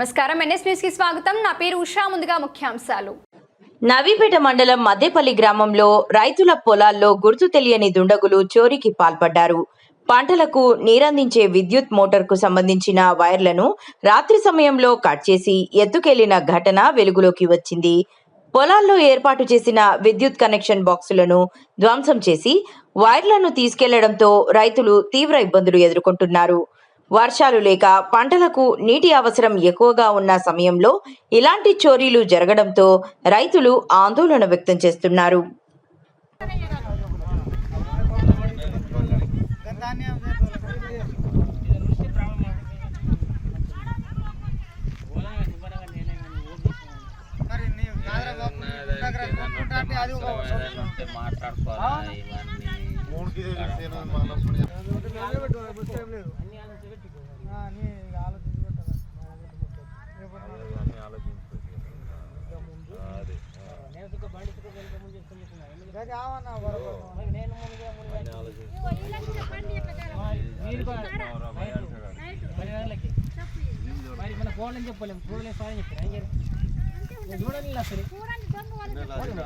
నమస్కారం NS news కి స్వాగతం. నా పేరు ఉషా. ముందుగా ముఖ్యాంశాలు. నవీపేట మండలం మద్దేపల్లి గ్రామంలో రైతుల పొలాల్లో గుర్తు తెలియని దుండగులు చోరీకి పాల్పడ్డారు. పంటలకు నీరందించే విద్యుత్ మోటార్కు సంబంధించిన వైర్లను రాత్రి సమయంలో కట్ చేసి ఎత్తుకెళ్లిన ఘటన వెలుగులోకి వచ్చింది. పొలాల్లో ఏర్పాటు చేసిన విద్యుత్ కనెక్షన్ బాక్సులను ధ్వంసం చేసి వైర్లను తీసుకెళ్లడంతో రైతులు తీవ్ర ఇబ్బందులు ఎదుర్కొంటున్నారు. వర్షాలు లేక పంటలకు నీటి అవసరం ఎక్కువగా ఉన్న సమయంలో ఇలాంటి చోరీలు జరగడంతో రైతులు ఆందోళన వ్యక్తం చేస్తున్నారు.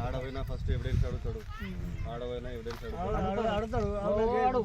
ఆడవైనా ఫస్ట్ ఎవిడెన్స్ అడుగుతాడు. ఆడవైనా ఎవిడెన్స్ అడుగుతాడు.